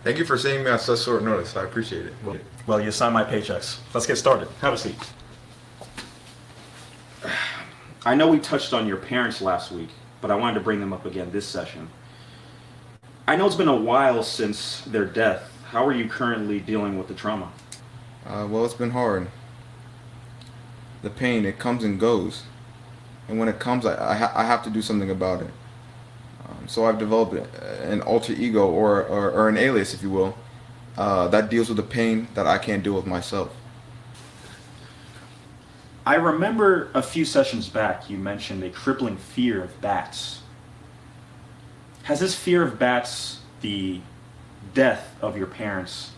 Thank you for seeing me on such short notice. I appreciate it. Well, you signed my paychecks. Let's get started. Have a seat. I know we touched on your parents last week, but I wanted to bring them up again this session. I know it's been a while since their death. How are you currently dealing with the trauma? Well, it's been hard. The pain, it comes and goes. And when it comes, I have to do something about it. So I've developed an alter ego or an alias, if you will, that deals with the pain that I can't deal with myself. I remember a few sessions back you mentioned a crippling fear of bats. Has this fear of bats, the death of your parents,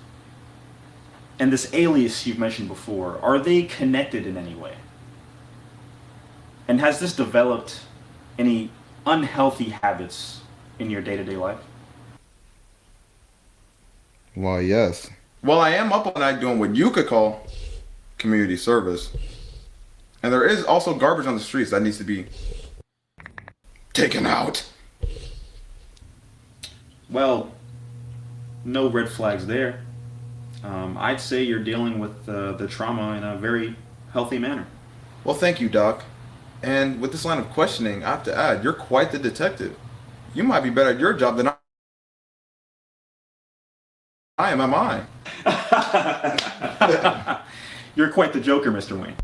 and this alias you've mentioned before, are they connected in any way? And has this developed any unhealthy habits in your day-to-day life? Why, yes. Well, I am up all night doing what you could call community service. And there is also garbage on the streets that needs to be taken out. Well, no red flags there. I'd say you're dealing with the trauma in a very healthy manner. Well, thank you, Doc. And with this line of questioning, I have to add, you're quite the detective. You might be better at your job than I am, am I? You're quite the Joker, Mr. Wayne.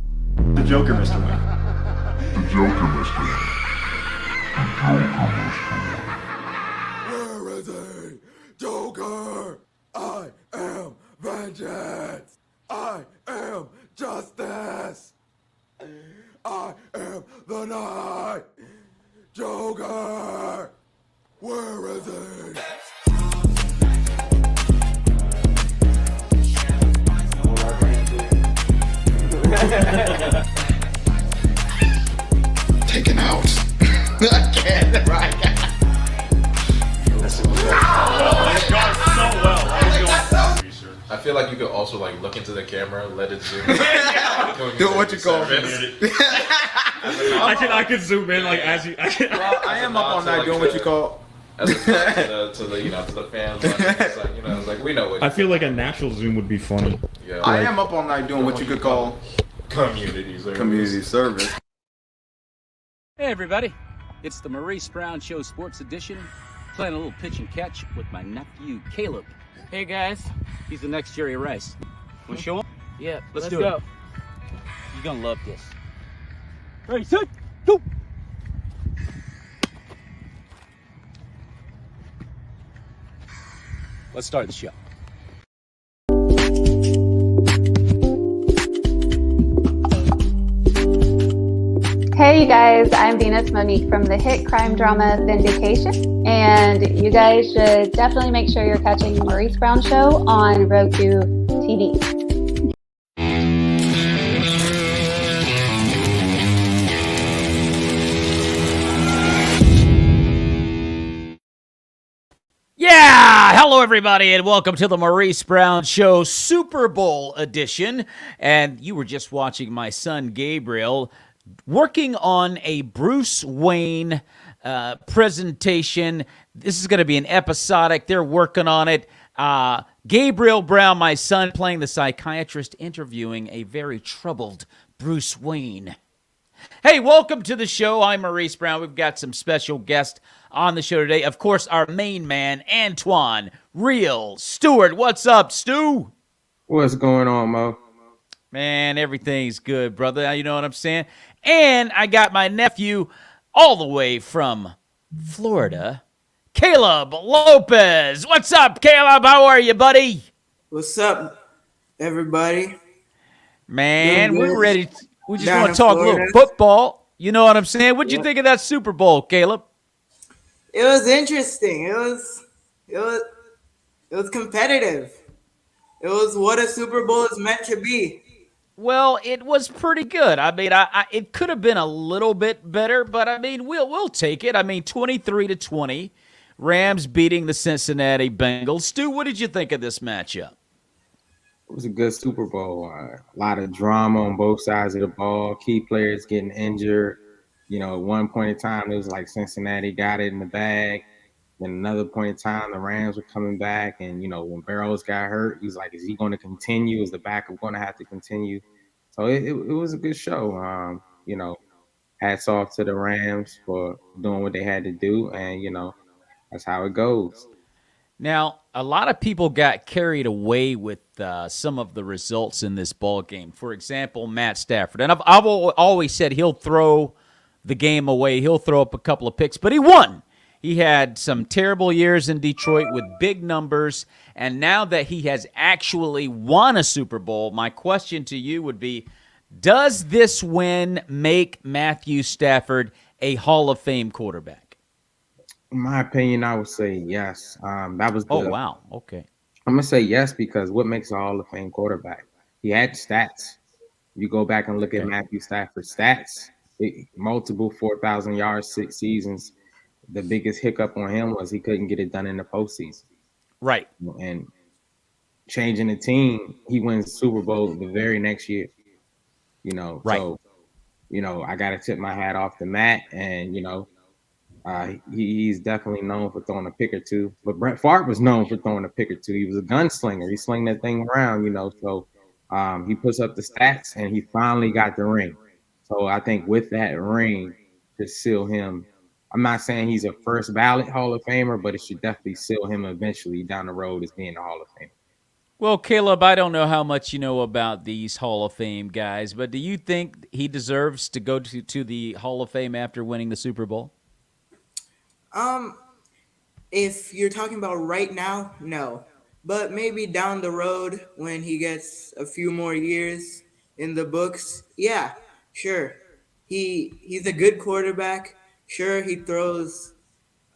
The Joker, Mr. Wayne. The Joker, Mr. Where is he? Joker! I am vengeance! I am justice! I am the night! Joker! Where is he? Taken out. I can't, right? I feel like you could also like look into the camera, let it zoom. Do what you call I could zoom in like as you. Well, I am up all night doing what you call. As a to the to the fans, like, it's like, it's like we know what. I feel like a natural zoom would be funny. Yeah. I am up all night doing what you could call community service. community service. Hey everybody, it's the Maurice Brown Show Sports Edition, playing a little pitch and catch with my nephew Caleb. Hey guys. He's the next Jerry Rice. Wanna show him? Yeah, Let's do go. it. You're gonna love this. Ready, set, go! Let's start the show. Hey you guys, I'm Venus Monique from the hit crime drama Vindication, and you guys should definitely make sure you're catching the Maurice Brown Show on Roku TV. Yeah! Hello, everybody, and welcome to the Maurice Brown Show Super Bowl edition. And you were just watching my son Gabriel working on a Bruce Wayne presentation. This is going to be an episodic. They're working on it. Gabriel Brown, my son, playing the psychiatrist, interviewing a very troubled Bruce Wayne. Hey, welcome to the show. I'm Maurice Brown. We've got some special guests on the show today. Of course, our main man, Antoine, real Stewart. What's up, Stu? What's going on, Mo? Man, everything's good, brother. You know what I'm saying? And I got my nephew all the way from Florida, Caleb Lopes. What's up, Caleb? How are you, buddy? What's up, everybody? Man, Doing we're good. ready. We just Down want in to talk a little Florida. football. You know what I'm saying? What'd you Yep. think of that Super Bowl, Caleb? It was interesting. It was competitive. It was what a Super Bowl is meant to be. Well, it was pretty good. I mean, it could have been a little bit better, but I mean, we'll take it. I mean, 23-20, Rams beating the Cincinnati Bengals. Stu, what did you think of this matchup? It was a good Super Bowl. A lot of drama on both sides of the ball. Key players getting injured. You know, at one point in time, it was like Cincinnati got it in the bag. Then another point in time, the Rams were coming back, and when Burrows got hurt, he's like, "Is he going to continue? Is the backup going to have to continue?" So it was a good show. Hats off to the Rams for doing what they had to do, and that's how it goes. Now, a lot of people got carried away with some of the results in this ball game. For example, Matt Stafford, and I've always said he'll throw the game away. He'll throw up a couple of picks, but he won. He had some terrible years in Detroit with big numbers, and now that he has actually won a Super Bowl, my question to you would be, does this win make Matthew Stafford a Hall of Fame quarterback? In my opinion, I would say yes. That was. Oh, wow. Okay. I'm gonna say yes because what makes a Hall of Fame quarterback? He had stats. You go back and look at Matthew Stafford's stats. Multiple 4,000 yards, 6 seasons. The biggest hiccup on him was he couldn't get it done in the postseason. Right. And changing the team, he wins the Super Bowl the very next year. Right. So, I got to tip my hat off to Matt, and he's definitely known for throwing a pick or two. But Brett Favre was known for throwing a pick or two. He was a gunslinger. He slung that thing around, So he puts up the stats, and he finally got the ring. So I think with that ring to seal him, I'm not saying he's a first ballot Hall of Famer, but it should definitely seal him eventually down the road as being a Hall of Famer. Well, Caleb, I don't know how much you know about these Hall of Fame guys, but do you think he deserves to go to the Hall of Fame after winning the Super Bowl? If you're talking about right now, no. But maybe down the road when he gets a few more years in the books, yeah, sure. He's a good quarterback. Sure, he throws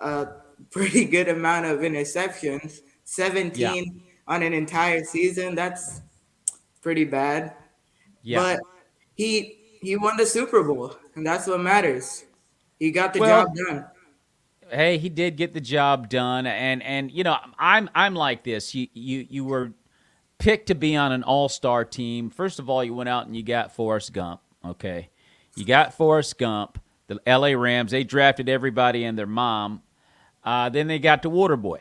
a pretty good amount of interceptions. 17 on an entire season. That's pretty bad. Yeah. But he won the Super Bowl, and that's what matters. He got the Well, job done. Hey, he did get the job done, and I'm like this. You were picked to be on an all-star team. First of all, you went out and you got Forrest Gump. Okay, you got Forrest Gump. The L.A. Rams, they drafted everybody and their mom. Then they got the Waterboy.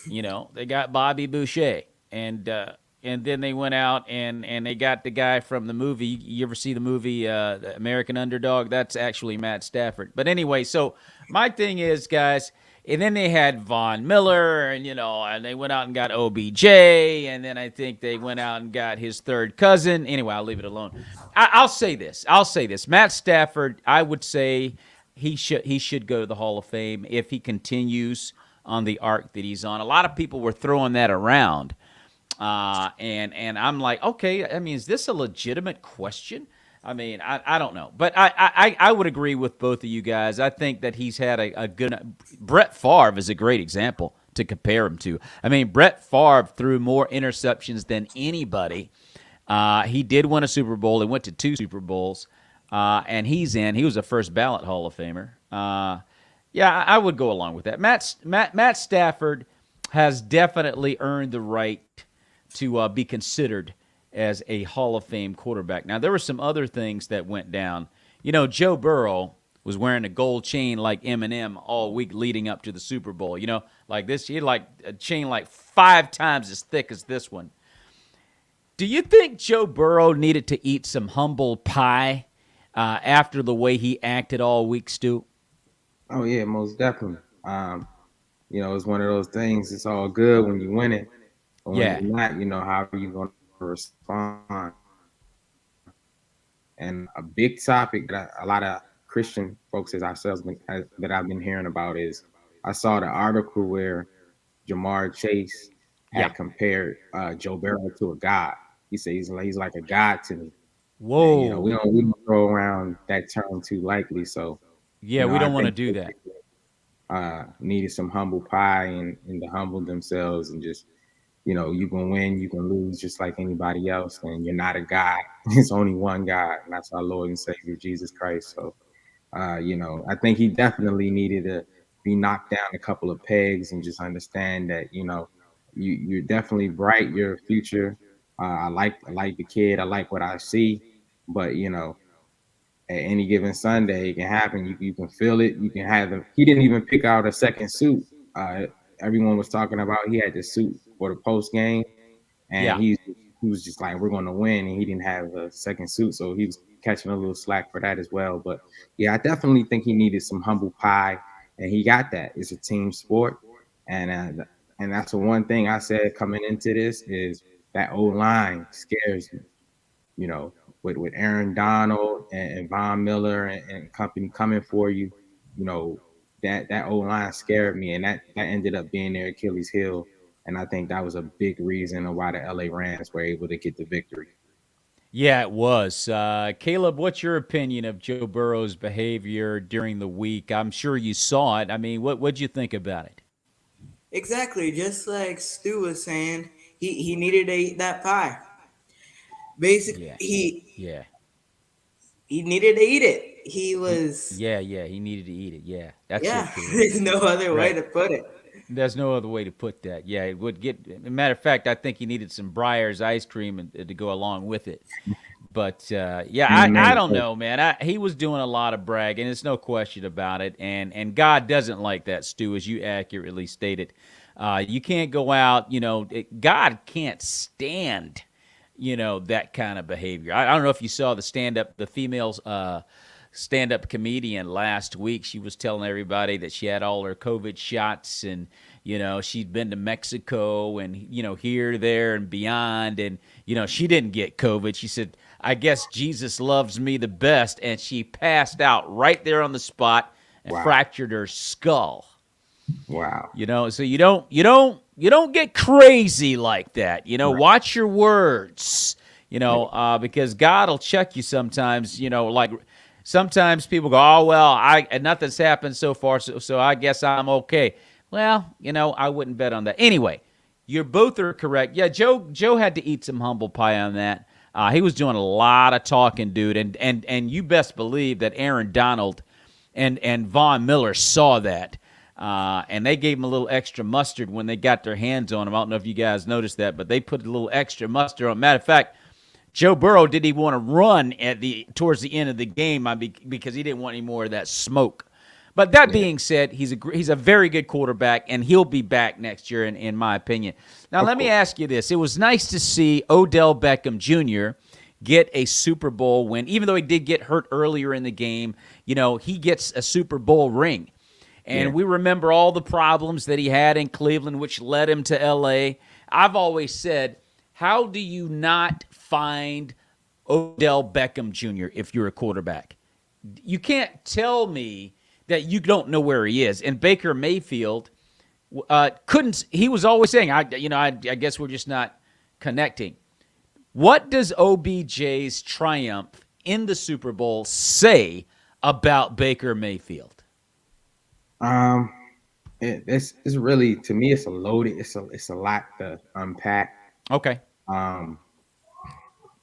They got Bobby Boucher, and then they went out and they got the guy from the movie. You ever see the movie American Underdog? That's actually Matt Stafford. But anyway, so my thing is, guys, and then they had Von Miller, and they went out and got OBJ, and then I think they went out and got his third cousin. Anyway, I'll leave it alone. I'll say this. Matt Stafford, I would say he should go to the Hall of Fame if he continues on the arc that he's on. A lot of people were throwing that around. And I'm like, okay, I mean, is this a legitimate question? I mean, I don't know. But I would agree with both of you guys. I think that he's had a good – Brett Favre is a great example to compare him to. I mean, Brett Favre threw more interceptions than anybody. He did win a Super Bowl. He went to 2 Super Bowls, and he's in. He was a first ballot Hall of Famer. Yeah, I would go along with that. Matt Stafford has definitely earned the right to be considered as a Hall of Fame quarterback. Now, there were some other things that went down. Joe Burrow was wearing a gold chain like Eminem all week leading up to the Super Bowl. Like this, he had like a chain like 5 times as thick as this one. Do you think Joe Burrow needed to eat some humble pie after the way he acted all week, Stu? Oh, yeah, most definitely. It's one of those things. It's all good when you win it. But when you're not, how are you going to respond? And a big topic that a lot of Christian folks as ourselves that I've been hearing about is I saw the article where Jamar Chase had compared Joe Burrow to a god. He said he's like a god to me. Whoa. And, we don't throw around that term too lightly. So yeah, we don't want to do that. Needed some humble pie and to humble themselves and just, you can win, you can lose just like anybody else, and you're not a God. It's only one God, and that's our Lord and Savior, Jesus Christ. So, I think he definitely needed to be knocked down a couple of pegs and just understand that, you're definitely bright, you're a future. I like the kid, I like what I see, but, at any given Sunday, it can happen. You can feel it. You can have them. He didn't even pick out a second suit. Everyone was talking about he had the suit for the post game, and Yeah. he was just like, we're going to win, and he didn't have a second suit, so he was catching a little slack for that as well. But yeah, I definitely think he needed some humble pie, and he got that. It's a team sport, and that's the one thing I said coming into this is that O-line scares me. You know, with Aaron Donald and Von Miller and company coming for you, you know, that O-line scared me, and that ended up being their Achilles heel. And I think that was a big reason of why the LA Rams were able to get the victory. Yeah, it was. Caleb, what's your opinion of Joe Burrow's behavior during the week? I'm sure you saw it. I mean, what'd you think about it? Exactly, just like Stu was saying, he needed to eat that pie. Basically, Yeah. he needed to eat it. He was Yeah, he needed to eat it. Yeah, that's yeah. it, Caleb. There's no other way Right. to put it. There's no other way to put that. Yeah, it would get. As a matter of fact, I think he needed some Breyer's ice cream to go along with it. But yeah, I don't know, man. He was doing a lot of bragging. There's no question about it. And God doesn't like that, Stu, as you accurately stated. You can't go out. God can't stand that kind of behavior. I don't know if you saw the females stand-up comedian last week. She was telling everybody that she had all her COVID shots, and she'd been to Mexico and here, there, and beyond, and she didn't get COVID. She said, "I guess Jesus loves me the best," and she passed out right there on the spot and fractured her skull. Wow. So you don't get crazy like that. Watch your words. Because God will check you sometimes. Like sometimes people go, "Oh well, nothing's happened so far, so I guess I'm okay." Well, I wouldn't bet on that. Anyway, you both are correct. Yeah, Joe had to eat some humble pie on that. He was doing a lot of talking, dude, and you best believe that Aaron Donald and Von Miller saw that. And they gave him a little extra mustard when they got their hands on him. I don't know if you guys noticed that, but they put a little extra mustard on. Matter of fact, Joe Burrow didn't even want to run towards the end of the game because he didn't want any more of that smoke. But that being said, he's a very good quarterback, and he'll be back next year, in my opinion. Now, let me ask you this. It was nice to see Odell Beckham Jr. get a Super Bowl win. Even though he did get hurt earlier in the game, he gets a Super Bowl ring. And we remember all the problems that he had in Cleveland, which led him to L.A. I've always said, how do you not find Odell Beckham Jr. if you're a quarterback? You can't tell me that you don't know where he is. And Baker Mayfield couldn't. He was always saying, I guess we're just not connecting. What does OBJ's triumph in the Super Bowl say about Baker Mayfield? It's really, to me, it's it's a lot to unpack. Okay.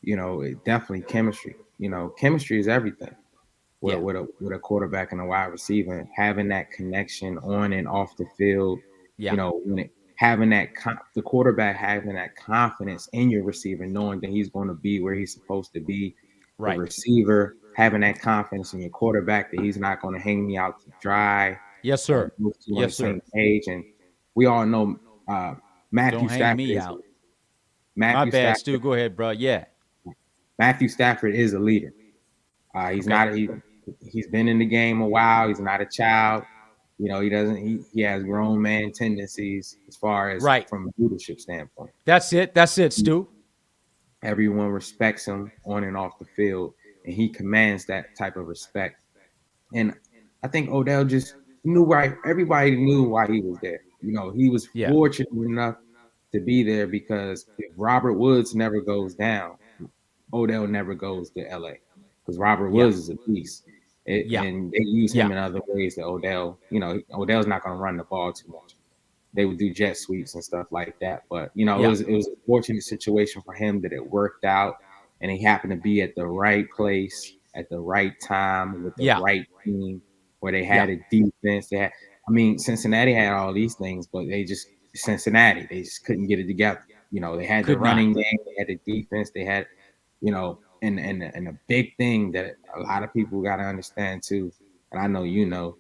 It definitely chemistry. Chemistry is everything. With a quarterback and a wide receiver, having that connection on and off the field. Yeah. Having the quarterback having that confidence in your receiver, knowing that he's going to be where he's supposed to be. Right. The receiver having that confidence in your quarterback that he's not going to hang me out to dry. Yes, sir. Yes, sir. Page, and we all know Matthew Don't Stafford. hang me out. My bad, Stu. Go ahead, bro. Yeah. Matthew Stafford is a leader. He's not. He's been in the game a while. He's not a child. He has grown man tendencies as far as from a leadership standpoint. That's it, Stu. Everyone respects him on and off the field, and he commands that type of respect. And I think Odell just knew why. Everybody knew why he was there. He was fortunate enough to be there because if Robert Woods never goes down, Odell never goes to LA because Robert Woods is a beast. And they use him in other ways that Odell, Odell's not going to run the ball too much. They would do jet sweeps and stuff like that. But, it was a fortunate situation for him that it worked out, and he happened to be at the right place at the right time with the right team where they had a defense. Cincinnati had all these things, but they just couldn't get it together. They had the running game, they had the defense, they had, and a big thing that a lot of people got to understand too, and I know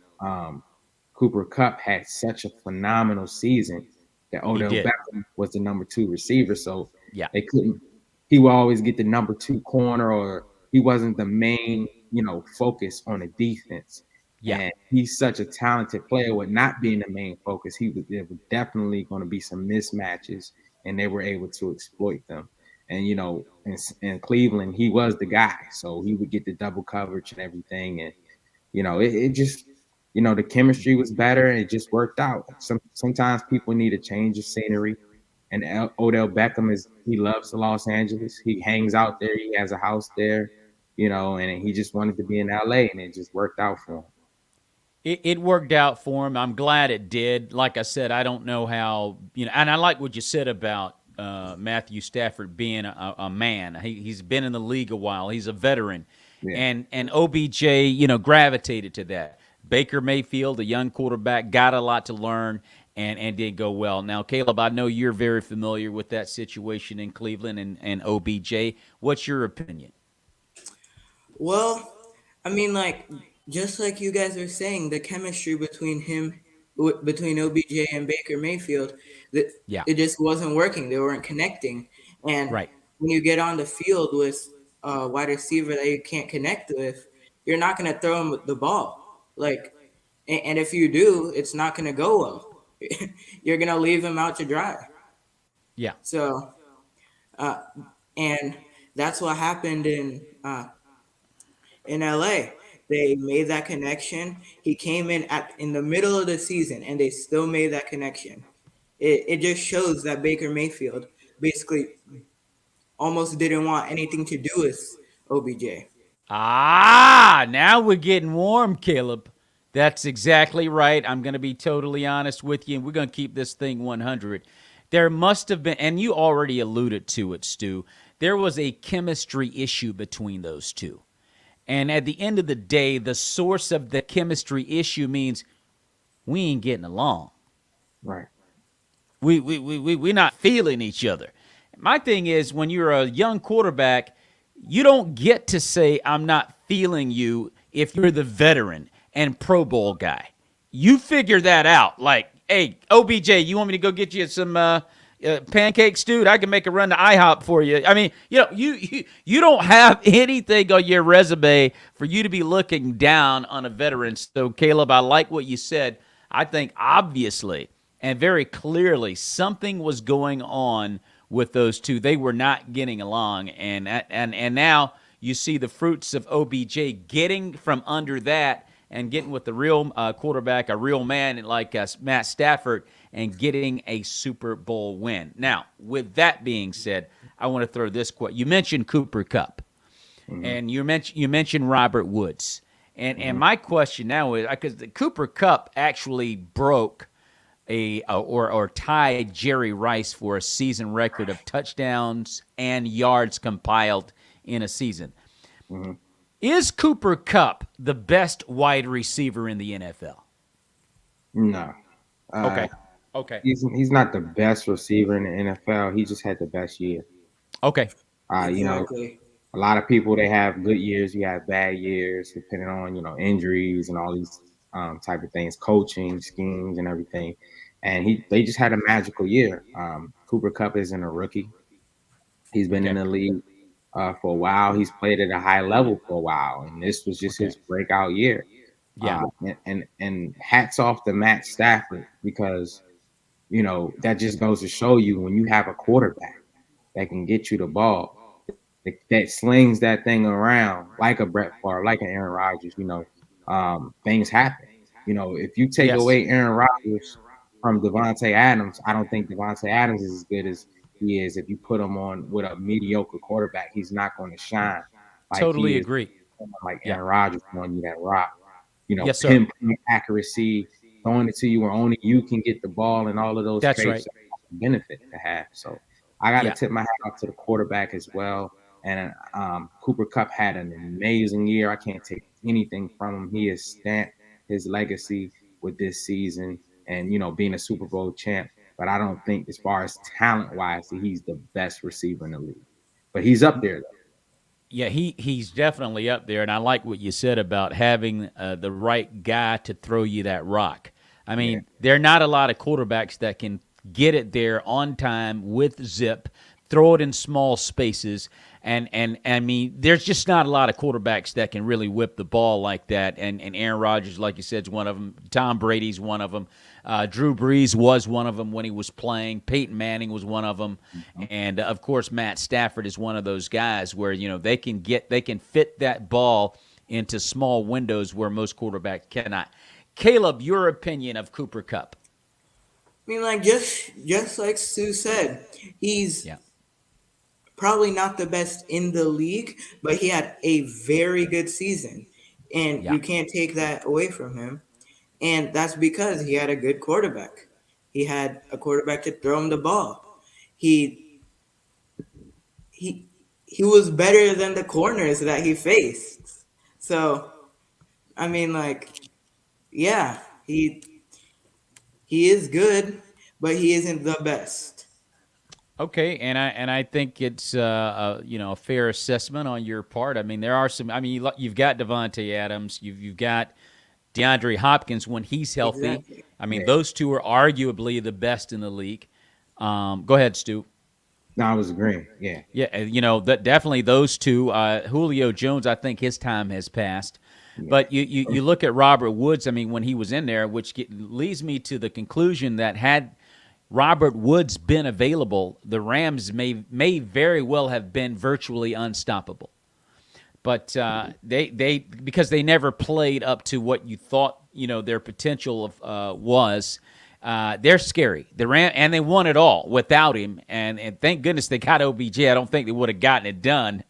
Cooper Kupp had such a phenomenal season that He Odell did. Beckham was the number 2 receiver, so Yeah. they couldn't. He would always get the number 2 corner, or he wasn't the main, focus on the defense. Yeah. And he's such a talented player with not being the main focus. There was definitely going to be some mismatches, and they were able to exploit them. And in Cleveland, he was the guy, so he would get the double coverage and everything. And it just, the chemistry was better, and it just worked out. Sometimes people need a change of scenery. And Odell Beckham he loves Los Angeles. He hangs out there. He has a house there, and he just wanted to be in LA, and it just worked out for him. It worked out for him. I'm glad it did. Like I said, I don't know how, and I like what you said about Matthew Stafford being a man. He's been in the league a while. He's a veteran. Yeah. And OBJ, gravitated to that. Baker Mayfield, a young quarterback, got a lot to learn and did go well. Now, Caleb, I know you're very familiar with that situation in Cleveland and OBJ. What's your opinion? Well, I mean, just like you guys are saying, the chemistry between OBJ and Baker Mayfield, Yeah. it just wasn't working. They weren't connecting. And Right. when you get on the field with a wide receiver that you can't connect with, you're not going to throw him the ball. And if you do, it's not going to go well. You're going to leave him out to dry. Yeah. So, and that's what happened in LA. They made that connection. He came in the middle of the season, and they still made that connection. It just shows that Baker Mayfield basically almost didn't want anything to do with OBJ. Now we're getting warm, Caleb. That's exactly right. I'm going to be totally honest with you, and we're going to keep this thing 100. There must have been, and you already alluded to it, Stu, there was a chemistry issue between those two. And at the end of the day, the source of the chemistry issue means we ain't getting along. Right. We're not feeling each other. My thing is, when you're a young quarterback, you don't get to say, I'm not feeling you if you're the veteran and Pro Bowl guy. You figure that out. Like, hey, OBJ, you want me to go get you some pancakes, dude? I can make a run to IHOP for you. I mean, you don't have anything on your resume for you to be looking down on a veteran. So, Caleb, I like what you said. I think obviously and very clearly something was going on with those two. They were not getting along, and now you see the fruits of OBJ getting from under that and getting with the real quarterback, a real man like Matt Stafford, and getting a Super Bowl win. Now, with that being said, I want to throw this question. You mentioned Cooper Kupp, and you mentioned Robert Woods. And my question now is, because the Cooper Kupp actually broke or tied Jerry Rice for a season record of touchdowns and yards compiled in a season. Is Cooper Kupp the best wide receiver in the NFL? No. Okay. He's not the best receiver in the NFL. He just had the best year. Okay. Exactly. A lot of people, they have good years, you have bad years, depending on, injuries and all these type of things, coaching schemes and everything. And they just had a magical year. Cooper Kupp isn't a rookie. He's been in the league for a while. He's played at a high level for a while, and this was just his breakout year. Yeah. And hats off to Matt Stafford, because that just goes to show you, when you have a quarterback that can get you the ball, that slings that thing around like a Brett Favre, like an Aaron Rodgers, things happen. If you take away Aaron Rodgers from Devontae Adams, I don't think Devontae Adams is as good as he is. If you put him on with a mediocre quarterback, he's not going to shine. Totally agree. Like Aaron Rodgers throwing you that rock. Yes, sir. Pinpoint accuracy, throwing it to you where only you can get the ball, and all of those That's traits right. benefit to have. So I got to tip my hat off to the quarterback as well. And Cooper Kupp had an amazing year. I can't take anything from him. He has stamped his legacy with this season and, being a Super Bowl champ. But I don't think, as far as talent-wise, that he's the best receiver in the league. But he's up there, though. Yeah, he's definitely up there, and I like what you said about having the right guy to throw you that rock. I Yeah. mean, there are not a lot of quarterbacks that can get it there on time with zip, throw it in small spaces, and I mean, there's just not a lot of quarterbacks that can really whip the ball like that. And Aaron Rodgers, like you said, is one of them. Tom Brady's one of them. Drew Brees was one of them when he was playing. Peyton Manning was one of them, and of course Matt Stafford is one of those guys where they can fit that ball into small windows where most quarterbacks cannot. Caleb, your opinion of Cooper Kupp? I mean, like just like Stu said, he's Yeah. probably not the best in the league, but he had a very good season, and Yeah. you can't take that away from him. And that's because he had a good quarterback. He had a quarterback to throw him the ball. He he he was better than the corners that he faced. So, I mean, like, yeah, he is good, but he isn't the best. Okay, and I think it's a fair assessment on your part. I mean, there are some. I mean, you've got Devontae Adams, you've got DeAndre Hopkins when he's healthy. Exactly. I mean, Yeah. those two are arguably the best in the league. Go ahead, Stu. No, I was agreeing. Yeah. Yeah, that definitely those two. Julio Jones, I think his time has passed. But you look at Robert Woods. I mean, when he was in there, which leads me to the conclusion that had Robert Woods been available, the Rams may very well have been virtually unstoppable. But they because they never played up to what you thought their potential was. They're scary. And they won it all without him. And thank goodness they got OBJ. I don't think they would have gotten it done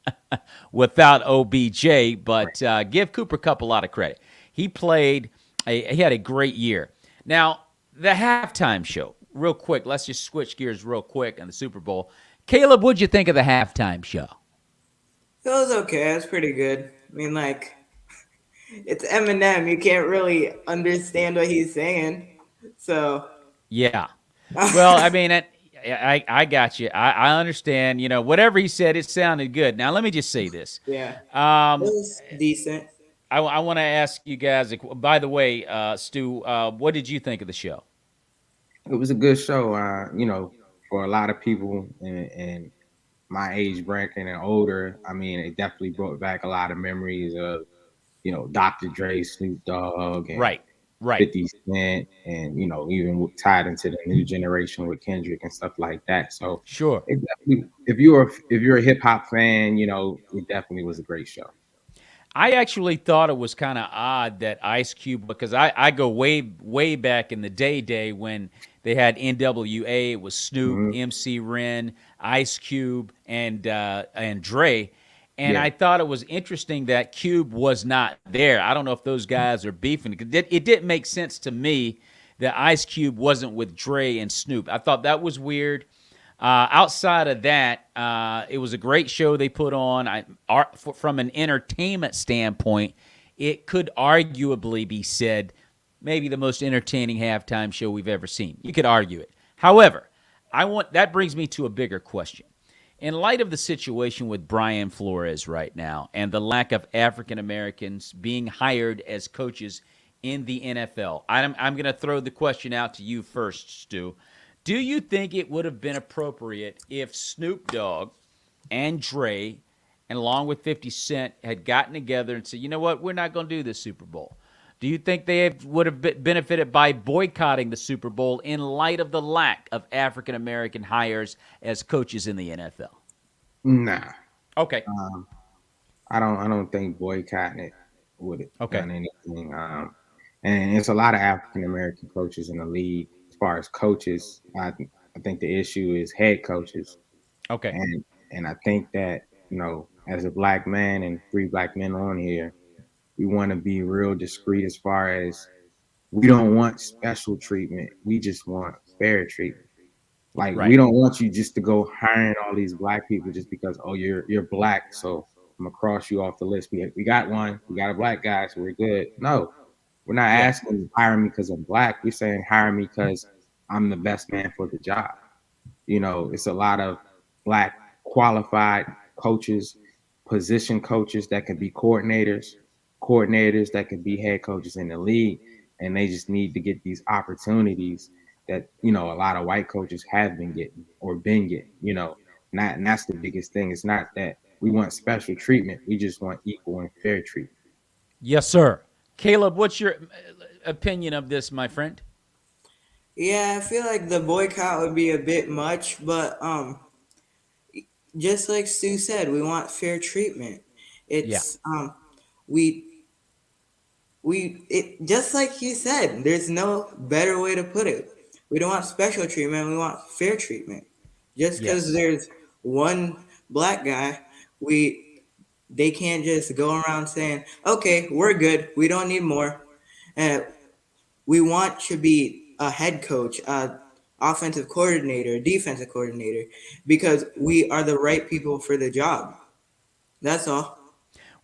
without OBJ. But give Cooper Kupp a lot of credit. He had a great year. Now the halftime show, real quick. Let's just switch gears real quick in the Super Bowl. Caleb, what'd you think of the halftime show? It was okay. It was pretty good. I mean, like, it's Eminem. You can't really understand what he's saying. So, Yeah. Well, I mean, I got you. I understand. Whatever he said, it sounded good. Now, let me just say this. yeah, it Um, was decent. I want to ask you guys. By the way, Stu, what did you think of the show? It was a good show. For a lot of people and my age bracket and older, I mean, it definitely brought back a lot of memories of, Dr. Dre, Snoop Dogg, and Right. 50 Cent, and even tied into the new generation with Kendrick and stuff like that. So Sure. it definitely, if you're a hip hop fan, it definitely was a great show. I actually thought it was kind of odd that Ice Cube, because I go way back in the day when they had NWA. It was Snoop, MC Ren, Ice Cube, and Dre. And Yeah. I thought it was interesting that Cube was not there. I don't know if those guys are beefing. It didn't make sense to me that Ice Cube wasn't with Dre and Snoop. I thought that was weird. Outside of that, it was a great show they put on. From an entertainment standpoint, it could arguably be said maybe the most entertaining halftime show we've ever seen. You could argue it. However, that brings me to a bigger question. In light of the situation with Brian Flores right now and the lack of African Americans being hired as coaches in the NFL, I'm going to throw the question out to you first, Stu. Do you think it would have been appropriate if Snoop Dogg and Dre, and along with 50 Cent, had gotten together and said, you know what, we're not going to do this Super Bowl? Do you think they would have benefited by boycotting the Super Bowl in light of the lack of African American hires as coaches in the NFL? Nah. Okay. I don't think boycotting it would have Okay. done anything. And it's a lot of African American coaches in the league. As far as coaches, I think the issue is head coaches. Okay. And I think that, as a black man and 3 black men on here, we want to be real discreet as far as we don't want special treatment. We just want fair treatment. Like, Right. we don't want you just to go hiring all these black people just because, oh, you're black, so I'm gonna cross you off the list. We got one, we got a black guy, so we're good. No, we're not asking you to hire me because I'm black. We're saying hire me because I'm the best man for the job. It's a lot of black qualified coaches position coaches that can be coordinators, coordinators that can be head coaches in the league, and they just need to get these opportunities that, you know, a lot of white coaches have been getting or been getting, you know. Not, and that's the biggest thing. It's not that we want special treatment. We just want equal and fair treatment. Yes, sir. Caleb, what's your opinion of this, my friend? Yeah, I feel like the boycott would be a bit much, but just like Stu said, we want fair treatment. Yeah. It's we it just like he said, there's no better way to put it. We don't want special treatment, we want fair treatment. Just because Yes. there's one black guy, they can't just go around saying, okay, we're good, we don't need more. And we want to be a head coach, a offensive coordinator, defensive coordinator, because we are the right people for the job. That's all.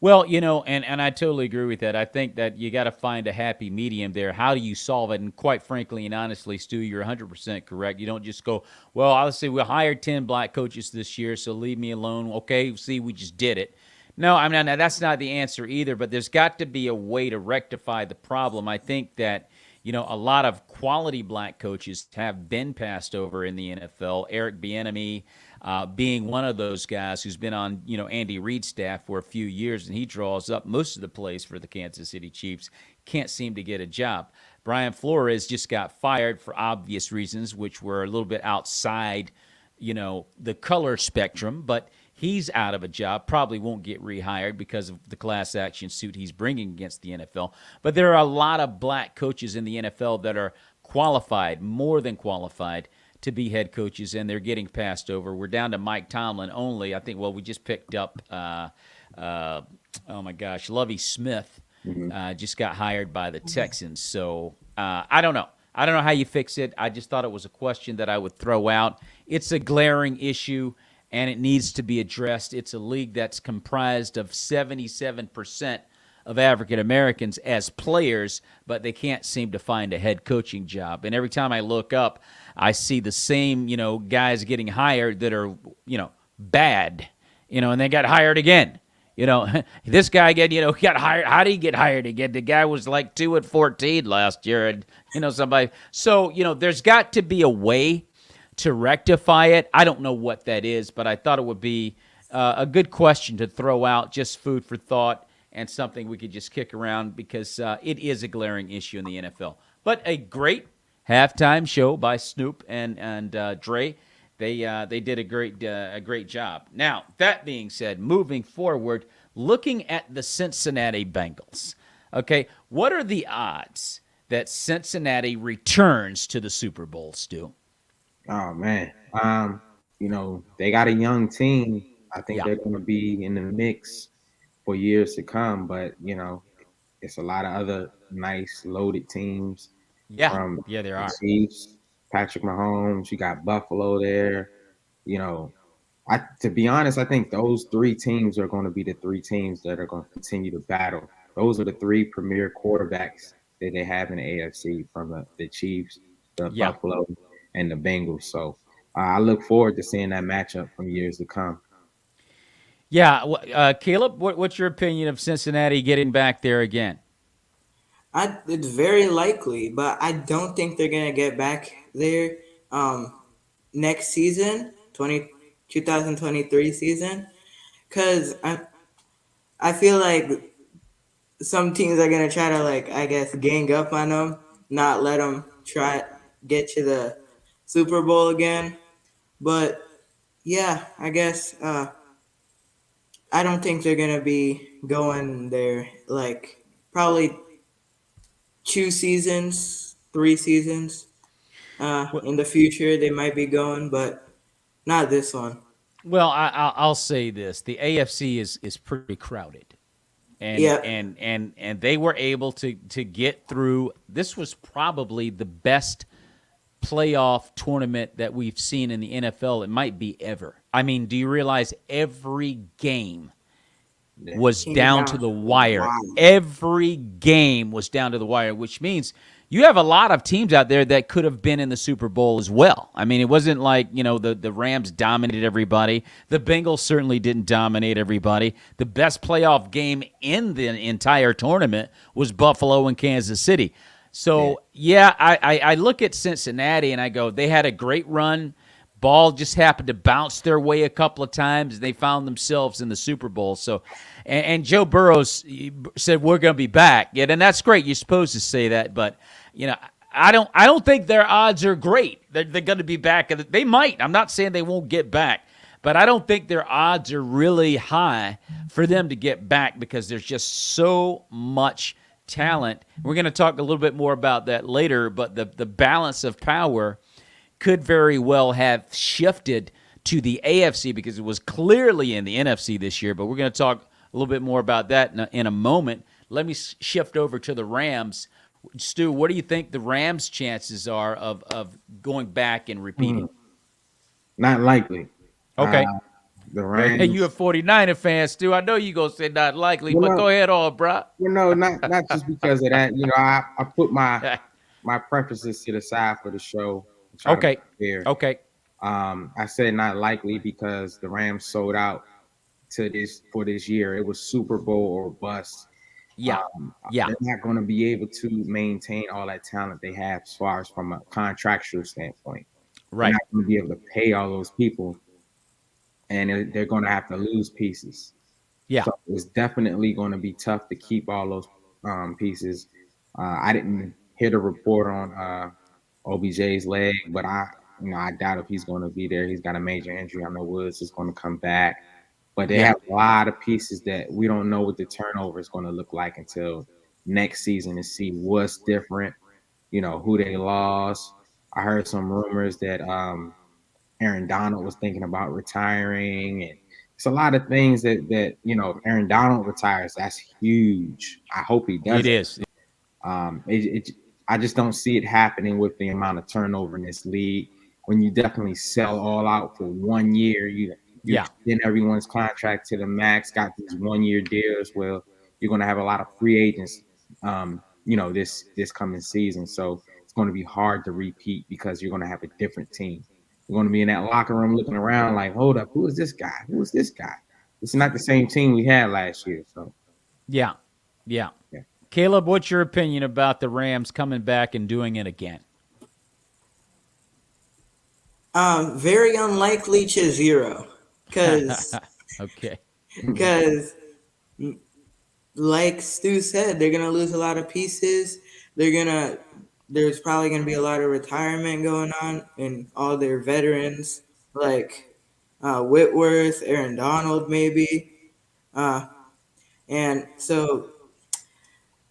Well, you know, and I totally agree with that. I think that you got to find a happy medium there. How do you solve it? And quite frankly and honestly, Stu, you're 100% correct. You don't just go, well, I'll say we hired 10 black coaches this year, so leave me alone. Okay, see, we just did it. No, I mean, that's not the answer either, but there's got to be a way to rectify the problem. I think that, you know, a lot of quality black coaches have been passed over in the NFL. Eric Bieniemy being one of those guys who's been on, you know, Andy Reid's staff for a few years, and he draws up most of the plays for the Kansas City Chiefs. Can't seem to get a job. Brian Flores just got fired for obvious reasons, which were a little bit outside, you know, the color spectrum, but he's out of a job, probably won't get rehired because of the class action suit he's bringing against the NFL. But there are a lot of black coaches in the NFL that are qualified, more than qualified, to be head coaches, and they're getting passed over. We're down to Mike Tomlin only. I think, well, we just picked up, oh my gosh, Lovie Smith just got hired by the Texans. So I don't know. I don't know how you fix it. I just thought it was a question that I would throw out. It's a glaring issue, and it needs to be addressed. It's a league that's comprised of 77% of African Americans as players, but they can't seem to find a head coaching job. And every time I look up, I see the same, you know, guys getting hired that are, you know, bad, you know, and they got hired again. You know, this guy got hired. How did he get hired again? The guy was like 2-14 last year, and, you know, somebody. So, you know, there's got to be a way to rectify it. I don't know what that is, but I thought it would be a good question to throw out, just food for thought, and something we could just kick around because it is a glaring issue in the NFL. But a great halftime show by Snoop and Dre. They did a great job. Now, that being said, moving forward, looking at the Cincinnati Bengals. Okay, what are the odds that Cincinnati returns to the Super Bowl, Stu? Oh man, you know, they got a young team. I think they're going to be in the mix for years to come. But you know, it's a lot of other nice loaded teams. Yeah, from there are. Chiefs, Patrick Mahomes. You got Buffalo there. You know, to be honest, I think those three teams are going to be the three teams that are going to continue to battle. Those are the three premier quarterbacks that they have in the AFC, from the Chiefs, the Buffalo, and the Bengals. So I look forward to seeing that matchup from years to come. Yeah, Caleb, what's your opinion of Cincinnati getting back there again? It's very likely, but I don't think they're gonna get back there next season, 2023 season, because I feel like some teams are gonna try to, like, I guess, gang up on them, not let them try get to the Super Bowl again. But yeah, I guess I don't think they're gonna be going there, like, probably 2 seasons, 3 seasons. In the future, they might be going, but not this one. Well, I'll say this: the AFC is pretty crowded, and and they were able to get through. This was probably the best playoff tournament that we've seen in the NFL. It might be ever. I mean, do you realize every game Yeah. was Came down down to to the the wire. wire. Every game was down to the wire, which means you have a lot of teams out there that could have been in the Super Bowl as well. I mean, it wasn't like, the Rams dominated everybody. The Bengals certainly didn't dominate everybody. The best playoff game in the entire tournament was Buffalo and Kansas City. So, I look at Cincinnati and I go, they had a great run. Ball just happened to bounce their way a couple of times, and they found themselves in the Super Bowl. So, and Joe Burrow said we're going to be back. Yeah, and that's great. You're supposed to say that, but I don't think their odds are great. They're going to be back. They might. I'm not saying they won't get back, but I don't think their odds are really high for them to get back because there's just so much talent. We're going to talk a little bit more about that later, but the balance of power could very well have shifted to the AFC because it was clearly in the NFC this year, but we're going to talk a little bit more about that in a moment. Let me shift over to the Rams. Stu, what do you think the Rams' chances are of going back and repeating? Not likely. Okay. The Rams. Hey, you a 49er fan, Stu. I know you're going to say not likely, but go ahead on, bro. Not just because of that. I put my preferences to the side for the show. Okay. I said not likely because the Rams sold out for this year. It was Super Bowl or bust. Yeah. They're not going to be able to maintain all that talent they have as far as from a contractual standpoint. Right. They're not going to be able to pay all those people, and they're going to have to lose pieces. Yeah. So it's definitely going to be tough to keep all those pieces. I didn't hear the report on OBJ's leg, but I doubt if he's going to be there. He's got a major injury. I know Woods is going to come back, but they have a lot of pieces that we don't know what the turnover is going to look like until next season to see what's different, who they lost. I heard some rumors that Aaron Donald was thinking about retiring, and it's a lot of things that if Aaron Donald retires, that's huge. I hope he does. It is. I just don't see it happening with the amount of turnover in this league. When you definitely sell all out for 1 year, you extend everyone's contract to the max, got these 1 year deals. Well, you're going to have a lot of free agents, this coming season. So it's going to be hard to repeat because you're going to have a different team. You're going to be in that locker room looking around like, hold up, who is this guy? Who is this guy? It's not the same team we had last year. So, yeah. Caleb, what's your opinion about the Rams coming back and doing it again? Very unlikely to zero, because okay, because like Stu said, they're gonna lose a lot of pieces. There's probably gonna be a lot of retirement going on, and all their veterans like Whitworth, Aaron Donald, maybe, and so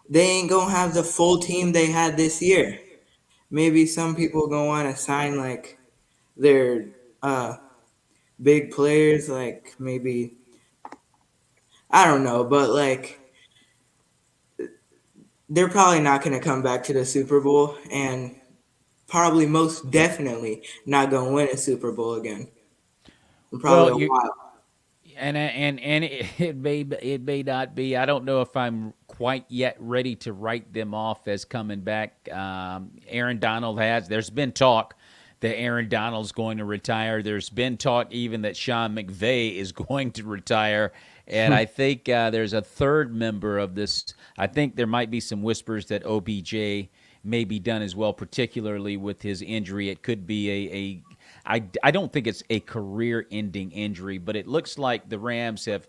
they ain't gonna have the full team they had this year. Maybe some people gonna want to sign like their big players, like maybe, I don't know, but like they're probably not gonna come back to the Super Bowl, and probably most definitely not gonna win a Super Bowl again. Probably a while. And it may not be. I don't know if I'm quite yet ready to write them off as coming back. Aaron Donald has. There's been talk that Aaron Donald's going to retire. There's been talk even that Sean McVay is going to retire. And I think there's a third member of this. I think there might be some whispers that OBJ may be done as well, particularly with his injury. It could be I don't think it's a career-ending injury, but it looks like the Rams have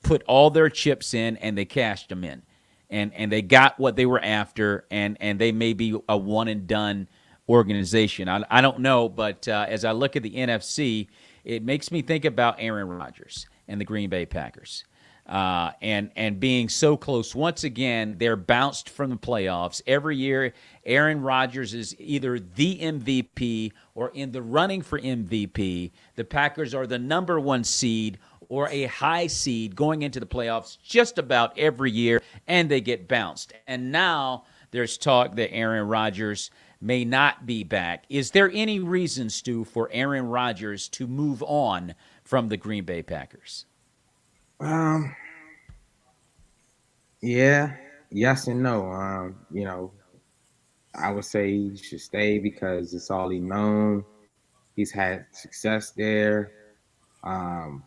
put all their chips in and they cashed them in. And they got what they were after, and they may be a one-and-done organization. I don't know, but as I look at the NFC, it makes me think about Aaron Rodgers and the Green Bay Packers. And being so close. Once again, they're bounced from the playoffs. Every year, Aaron Rodgers is either the MVP or in the running for MVP. The Packers are the number one seed or a high seed going into the playoffs just about every year, and they get bounced. And now there's talk that Aaron Rodgers may not be back. Is there any reason, Stu, for Aaron Rodgers to move on from the Green Bay Packers? Yeah, yes and no. I would say he should stay because it's all he known. He's had success there. Um,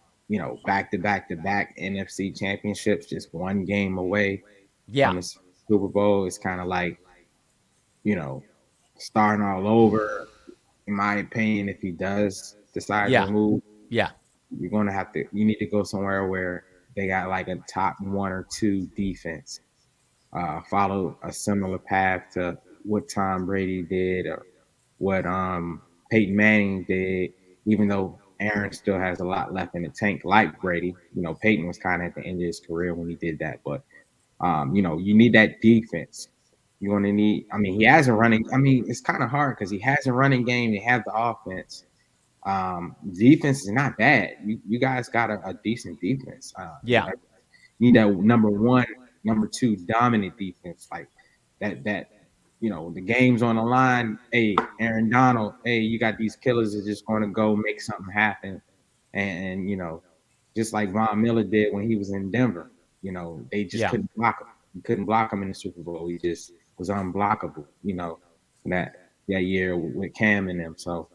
back to back to back NFC championships, just one game away Yeah. from the Super Bowl. It's kind of like, you know, starting all over. In my opinion, if he does decide to Yeah. move, Yeah. you need to go somewhere where they got like a top 1 or 2 defense. Follow a similar path to what Tom Brady did or what Peyton Manning did, even though Aaron still has a lot left in the tank, like Brady. Peyton was kind of at the end of his career when he did that, but you need that defense. You're going to need. I mean, he has a running. I mean, it's kind of hard because he has a running game. You have the offense. Defense is not bad. You guys got a decent defense. Yeah. You need that number 1, number 2 dominant defense like that. The game's on the line. Hey, Aaron Donald. Hey, you got these killers that are just going to go make something happen, and just like Von Miller did when he was in Denver. They just couldn't block him. You couldn't block him in the Super Bowl. He just was unblockable. That year with Cam and them. So,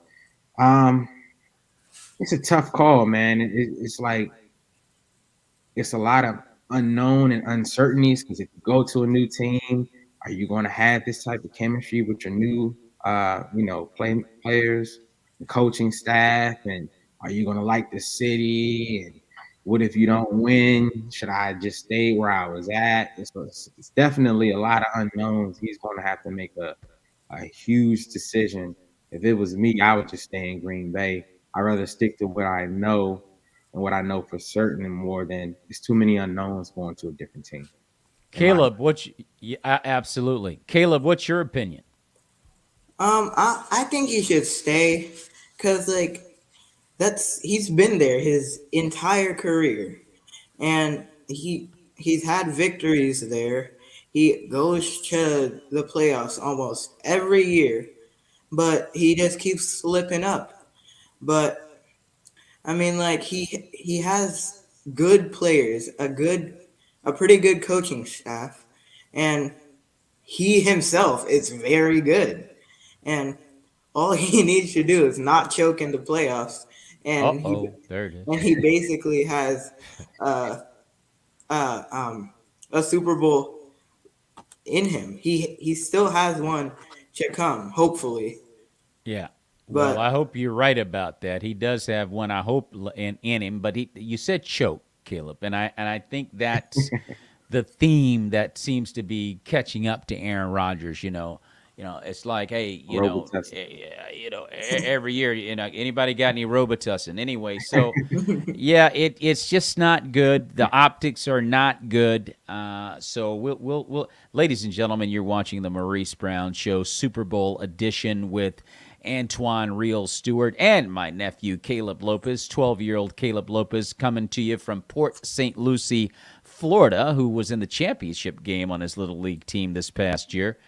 it's a tough call, man. It's like it's a lot of unknown and uncertainties because if you go to a new team, are you going to have this type of chemistry with your new, players, the coaching staff, and are you going to like the city? And what if you don't win? Should I just stay where I was at? It's definitely a lot of unknowns. He's going to have to make a huge decision. If it was me, I would just stay in Green Bay. I'd rather stick to what I know and what I know for certain and more than it's too many unknowns going to a different team. Caleb, absolutely. Caleb, what's your opinion? I think he should stay because he's been there his entire career, and he's had victories there. He goes to the playoffs almost every year, but he just keeps slipping up. But I mean, he has good players, a pretty good coaching staff, and he himself is very good. And all he needs to do is not choke in the playoffs, and there it is. and he basically has a Super Bowl in him. He still has one to come, hopefully. Yeah. But Well, I hope you're right about that. He does have one, I hope, in him. But you said choke, Caleb, and I think that's the theme that seems to be catching up to Aaron Rodgers. It's like, hey, every year, anybody got any Robitussin? Anyway, so yeah, it's just not good. The optics are not good. So we'll, ladies and gentlemen, you're watching the Maurice Brown Show Super Bowl edition with Antoine Real Stewart and my nephew Caleb Lopes, 12-year-old Caleb Lopes, coming to you from Port St. Lucie, Florida, who was in the championship game on his little league team this past year.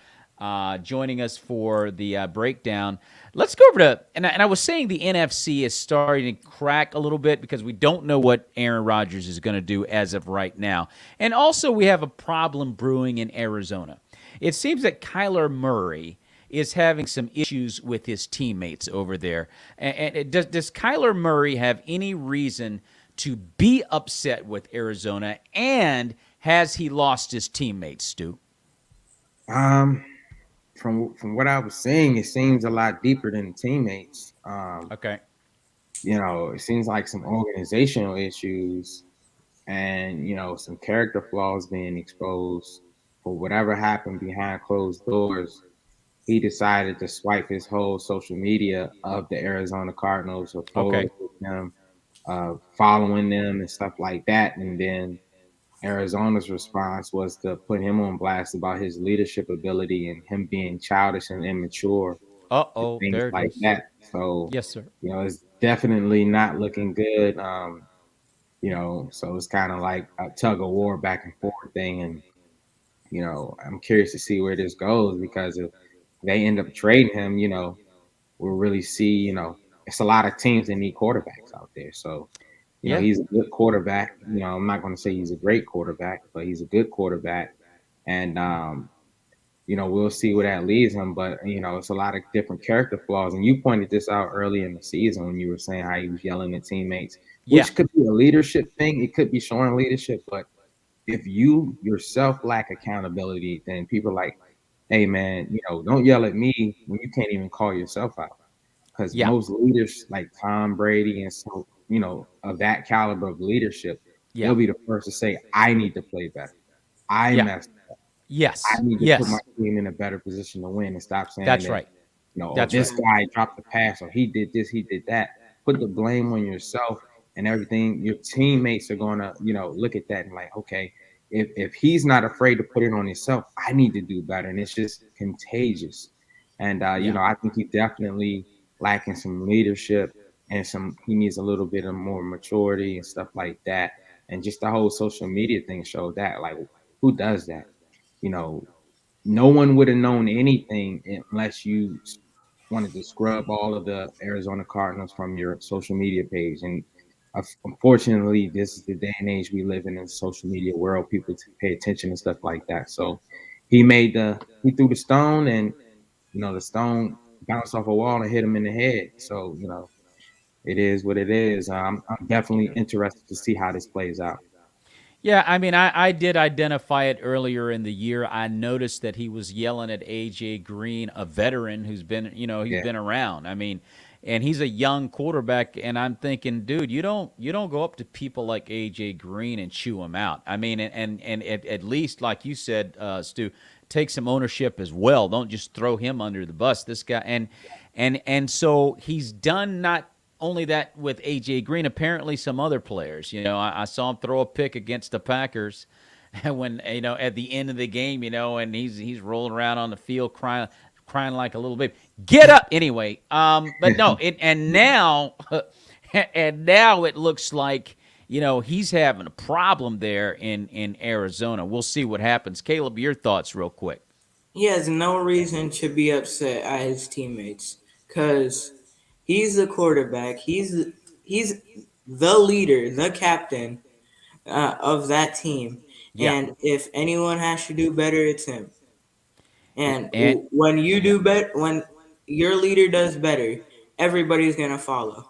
Joining us for the breakdown. Let's go over to, and I was saying the NFC is starting to crack a little bit because we don't know what Aaron Rodgers is going to do as of right now. And also we have a problem brewing in Arizona. It seems that Kyler Murray is having some issues with his teammates over there. And does Kyler Murray have any reason to be upset with Arizona, and has he lost his teammates, Stu? From what I was saying, it seems a lot deeper than teammates. Okay. It seems like some organizational issues and, some character flaws being exposed for whatever happened behind closed doors. He decided to swipe his whole social media of the Arizona Cardinals or photos with them, following them and stuff like that. And then Arizona's response was to put him on blast about his leadership ability and him being childish and immature. Things There it like is. that. So, Yes, sir. it's definitely not looking good. So it's kind of like a tug of war back and forth thing. And, I'm curious to see where this goes because if they end up trading him, we'll really see, it's a lot of teams that need quarterbacks out there. So You know, he's a good quarterback. You know, I'm not going to say he's a great quarterback, but he's a good quarterback. And you know, we'll see where that leads him. But you know, it's a lot of different character flaws. And you pointed this out early in the season when you were saying how he was yelling at teammates, which could be a leadership thing. It could be showing leadership, but if you yourself lack accountability, then people are like, hey man, you know, don't yell at me when you can't even call yourself out. Because most leaders like Tom Brady and so, you know, of that caliber of leadership, they'll be the first to say, I need to play better. I messed up. I need to put my team in a better position to win and stop saying That's that, right. you know, That's this right. guy dropped the pass or he did this, he did that. Put the blame on yourself and everything. Your teammates are gonna, you know, look at that and like, okay, if he's not afraid to put it on himself, I need to do better. And it's just contagious. And you know, I think he definitely lacking some leadership and he needs a little bit of more maturity and stuff like that. And just the whole social media thing showed that. Like, who does that? You know, no one would have known anything unless you wanted to scrub all of the Arizona Cardinals from your social media page. And unfortunately, this is the day and age we live in the social media world. People pay attention and stuff like that. So he threw the stone, and you know the stone bounced off a wall and hit him in the head. So you know it is what it is. I'm definitely interested to see how this plays out. Yeah, I mean, I did identify it earlier in the year. I noticed that he was yelling at AJ Green, a veteran who's been, you know, he's been around. I mean, and he's a young quarterback, and I'm thinking, dude, you don't go up to people like AJ Green and chew him out. I mean, and at least, like you said, Stu, take some ownership as well. Don't just throw him under the bus. This guy, and so he's done not only that with A.J. Green, apparently some other players. You know, I saw him throw a pick against the Packers when, you know, at the end of the game, you know, and he's rolling around on the field crying like a little baby. Get up anyway. But no, and now it looks like, you know, he's having a problem there in Arizona. We'll see what happens. Caleb, your thoughts real quick. He has no reason to be upset at his teammates because he's the quarterback. He's the leader, the captain of that team. Yeah. And if anyone has to do better, it's him. And And when you do better, when your leader does better, everybody's gonna follow.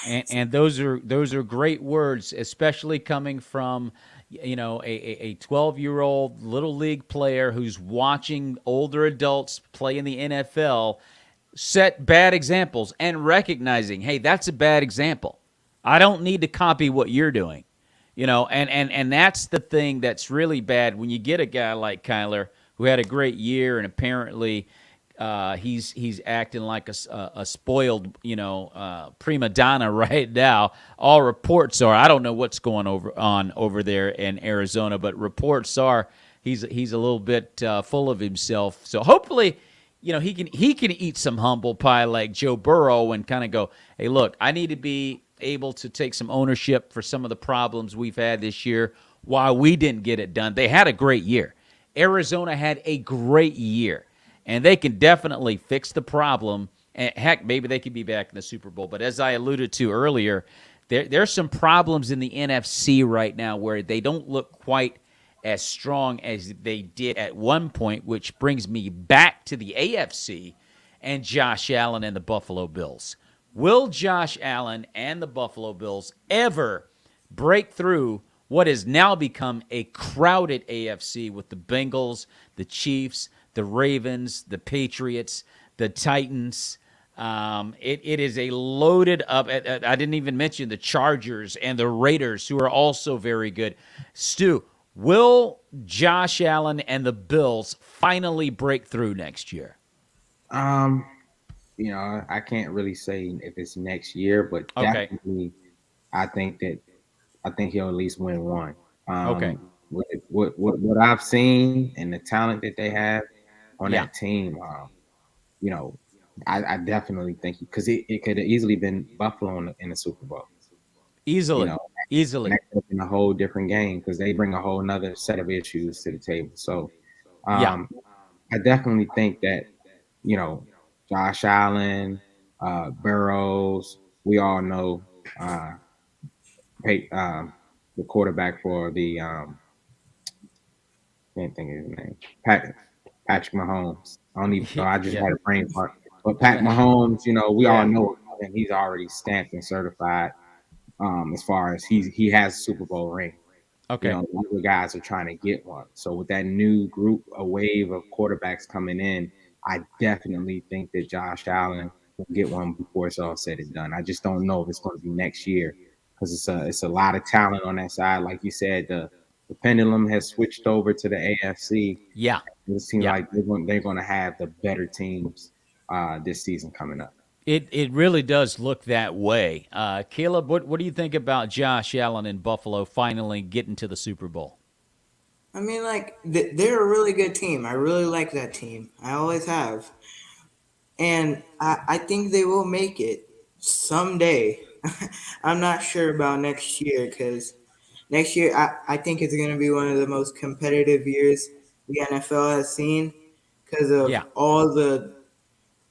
And those are great words, especially coming from, you know, a 12-year-old little league player who's watching older adults play in the NFL set bad examples and recognizing, hey, that's a bad example. I don't need to copy what you're doing. You know, and that's the thing that's really bad when you get a guy like Kyler who had a great year and apparently he's acting like a spoiled, you know, prima donna right now. All reports are, I don't know what's going on over there in Arizona, but reports are he's a little bit full of himself. So hopefully, you know, he can eat some humble pie like Joe Burrow and kind of go, hey, look, I need to be able to take some ownership for some of the problems we've had this year while we didn't get it done. They had a great year. Arizona had a great year. And they can definitely fix the problem. And heck, maybe they could be back in the Super Bowl. But as I alluded to earlier, there's some problems in the NFC right now where they don't look quite as strong as they did at one point, which brings me back to the AFC and Josh Allen and the Buffalo Bills. Will Josh Allen and the Buffalo Bills ever break through what has now become a crowded AFC with the Bengals, the Chiefs, the Ravens, the Patriots, the Titans? It is a loaded up. I didn't even mention the Chargers and the Raiders, who are also very good. Stu, will Josh Allen and the Bills finally break through next year? You know, I can't really say if it's next year, but definitely, I think he'll at least win one. What I've seen and the talent that they have on that team, you know, I definitely think because it could have easily been Buffalo in the Super Bowl. Easily, you know, easily. And that could have been a whole different game because they bring a whole nother set of issues to the table. So, I definitely think that, you know, Josh Allen, Burrows, we all know the quarterback for the can't think of his name. Patrick Mahomes. I don't even know. I just Yeah. had a brain fart. But Pat Mahomes, we all know him. He's already stamped and certified. As far as he has a Super Bowl ring. Okay. The other guys are trying to get one. So with that new group, a wave of quarterbacks coming in, I definitely think that Josh Allen will get one before it's all said and done. I just don't know if it's going to be next year because it's a lot of talent on that side. Like you said, the pendulum has switched over to the AFC. Yeah. It seems like they're going to have the better teams this season coming up. It really does look that way. Caleb, what do you think about Josh Allen in Buffalo finally getting to the Super Bowl? I mean, like, they're a really good team. I really like that team. I always have. And I think they will make it someday. I'm not sure about next year because next year I think it's going to be one of the most competitive years the NFL has seen because of all the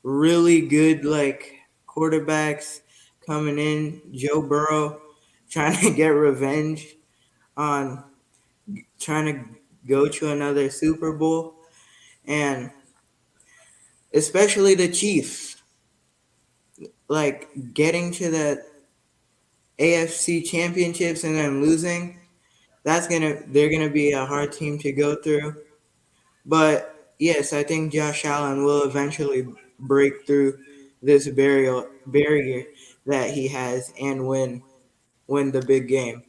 really good, like, quarterbacks coming in. Joe Burrow trying to get revenge on trying to go to another Super Bowl, and especially the Chiefs, like getting to the AFC championships and then losing. They're gonna be a hard team to go through. But yes, I think Josh Allen will eventually break through this barrier that he has and win the big game.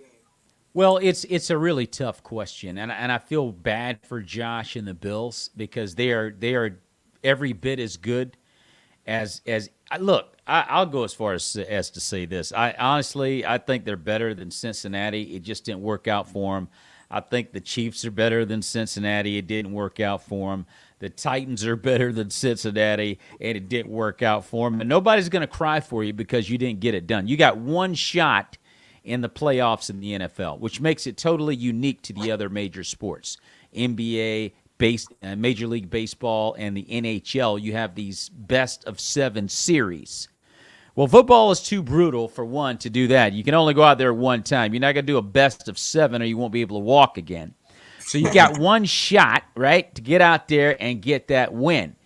Well, it's a really tough question, and I feel bad for Josh and the Bills because they are every bit as good as look. I'll go as far as to say this. I think they're better than Cincinnati. It just didn't work out for them. I think the Chiefs are better than Cincinnati. It didn't work out for them. The Titans are better than Cincinnati, and it didn't work out for them. And nobody's going to cry for you because you didn't get it done. You got one shot in the playoffs in the NFL, which makes it totally unique to the other major sports. NBA, Major League Baseball, and the NHL, you have these best of 7 series. Well, football is too brutal for one to do that. You can only go out there one time. You're not going to do a best of 7 or you won't be able to walk again. So you got one shot, right, to get out there and get that win.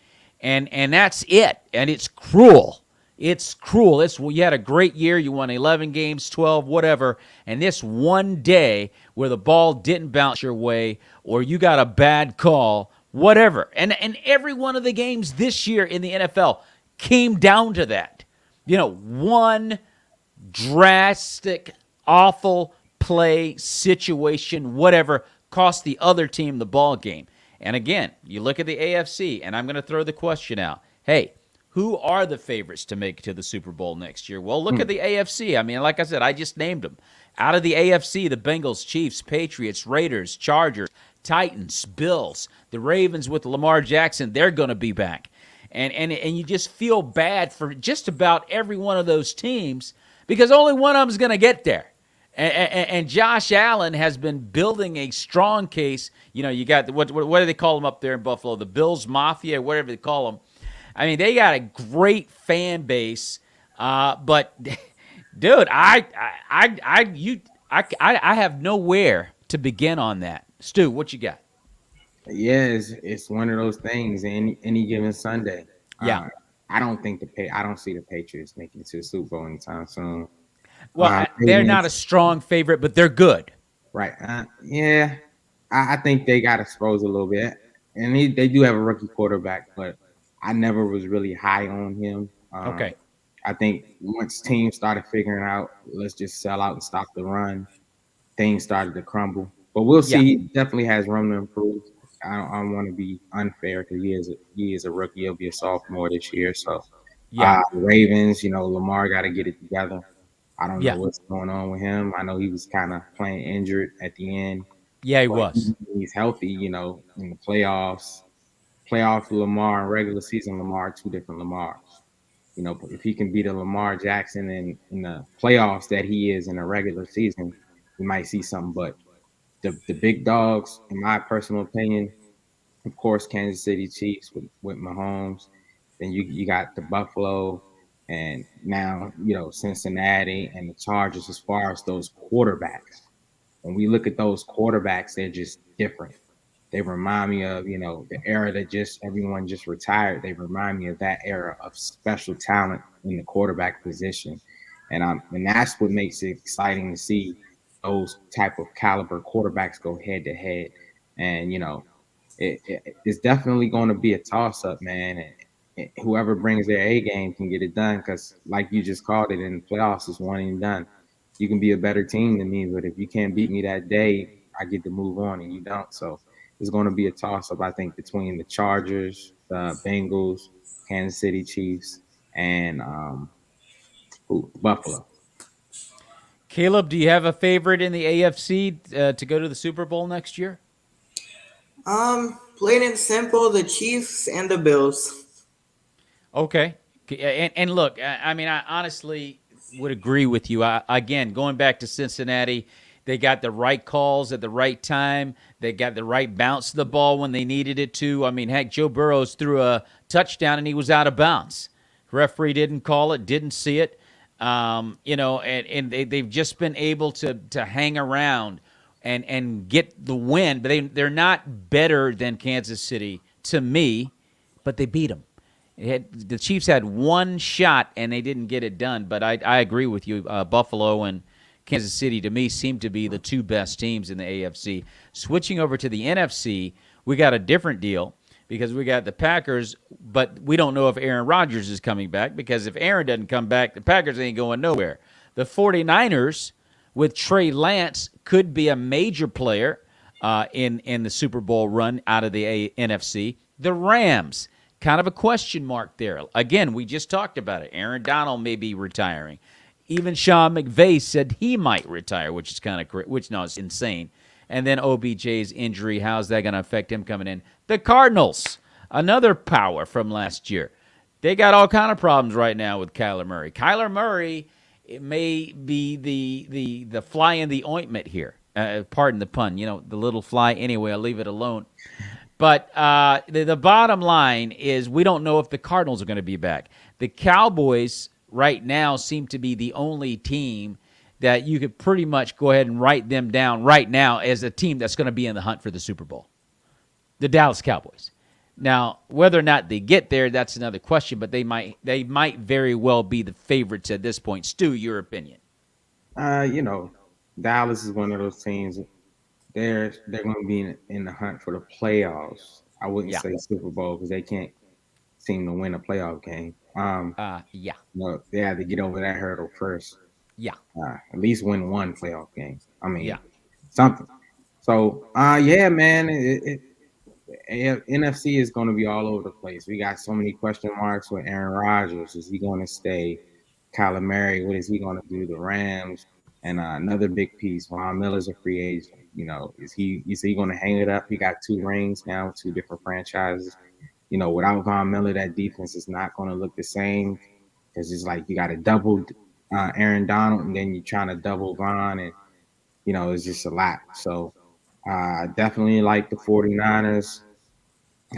And that's it. And it's cruel. It's cruel. You had a great year. You won 11 games, 12, whatever. And this one day where the ball didn't bounce your way or you got a bad call, whatever. And every one of the games this year in the NFL came down to that. One drastic, awful play, situation, whatever, cost the other team the ball game. And again, you look at the AFC, and I'm going to throw the question out. Hey, who are the favorites to make it to the Super Bowl next year? Well, look at the AFC. I mean, like I said, I just named them. Out of the AFC, the Bengals, Chiefs, Patriots, Raiders, Chargers, Titans, Bills, the Ravens with Lamar Jackson, they're going to be back. And you just feel bad for just about every one of those teams because only one of them is going to get there. And Josh Allen has been building a strong case. You got, what do they call them up there in Buffalo? The Bills Mafia, whatever they call them. I mean, they got a great fan base, but dude, I have nowhere to begin on that. Stu, what you got? Yeah, it's one of those things. Any given Sunday, yeah. I don't see the Patriots making it to the Super Bowl anytime soon. Well, they're not a strong favorite, but they're good. Right? Yeah, I think they got exposed a little bit, and they do have a rookie quarterback, but I never was really high on him. Okay. I think once teams started figuring out, let's just sell out and stop the run, things started to crumble. But we'll see. Yeah. He definitely has room to improve. I don't want to be unfair because he is a rookie. He'll be a sophomore this year. So, Ravens, Lamar got to get it together. I don't know what's going on with him. I know he was kind of playing injured at the end. Yeah, he was. He's healthy, in the playoffs. Playoff Lamar and regular season Lamar, two different Lamars. If he can beat a Lamar Jackson in the playoffs that he is in a regular season, we might see something. But the big dogs, in my personal opinion, of course, Kansas City Chiefs with Mahomes. Then you got the Buffalo And now, Cincinnati and the Chargers, as far as those quarterbacks, when we look at those quarterbacks, they're just different. They remind me of, the era that just everyone just retired. They remind me of that era of special talent in the quarterback position. And that's what makes it exciting to see those type of caliber quarterbacks go head to head. And, it's definitely going to be a toss up, man. And whoever brings their A game can get it done. Cause like you just called it, in the playoffs, it's one and done. You can be a better team than me, but if you can't beat me that day, I get to move on and you don't. So it's going to be a toss up, I think, between the Chargers, the Bengals, Kansas City Chiefs, and Buffalo. Caleb, do you have a favorite in the AFC to go to the Super Bowl next year? Plain and simple, the Chiefs and the Bills. Okay. And look, I mean, I honestly would agree with you. Again, going back to Cincinnati, they got the right calls at the right time. They got the right bounce to the ball when they needed it to. I mean, heck, Joe Burrow threw a touchdown and he was out of bounds. Referee didn't call it, didn't see it. And they've just been able to hang around and get the win. But they're not better than Kansas City to me, but they beat them. The Chiefs had one shot and they didn't get it done. But I agree with you. Buffalo and Kansas City, to me, seem to be the two best teams in the AFC. Switching over to the NFC, we got a different deal because we got the Packers, but we don't know if Aaron Rodgers is coming back, because if Aaron doesn't come back, the Packers ain't going nowhere. The 49ers with Trey Lance could be a major player in the Super Bowl run out of the NFC. The Rams, kind of a question mark there. Again, we just talked about it. Aaron Donald may be retiring. Even Sean McVay said he might retire, which is it's insane. And then OBJ's injury, how's that going to affect him coming in? The Cardinals, another power from last year. They got all kind of problems right now with Kyler Murray. Kyler Murray, it may be the fly in the ointment here. Pardon the pun. The little fly. Anyway, I'll leave it alone. But the bottom line is we don't know if the Cardinals are going to be back. The Cowboys right now seem to be the only team that you could pretty much go ahead and write them down right now as a team that's going to be in the hunt for the Super Bowl. The Dallas Cowboys. Now, whether or not they get there, that's another question, but they might very well be the favorites at this point. Stu, your opinion? Dallas is one of those teams. They're going to be in the hunt for the playoffs. I wouldn't say Super Bowl because they can't seem to win a playoff game. They had to get over that hurdle first. At least win one playoff game. I mean, something. So, man, NFC is going to be all over the place. We got so many question marks with Aaron Rodgers. Is he going to stay? Kyler Murray, what is he going to do? The Rams, and another big piece. Von Miller's a free agent. Is he going to hang it up? He got 2 rings now, 2 different franchises. Without Von Miller, that defense is not going to look the same, because it's like you got to double Aaron Donald and then you're trying to double Von, and it's just a lot. So definitely like the 49ers.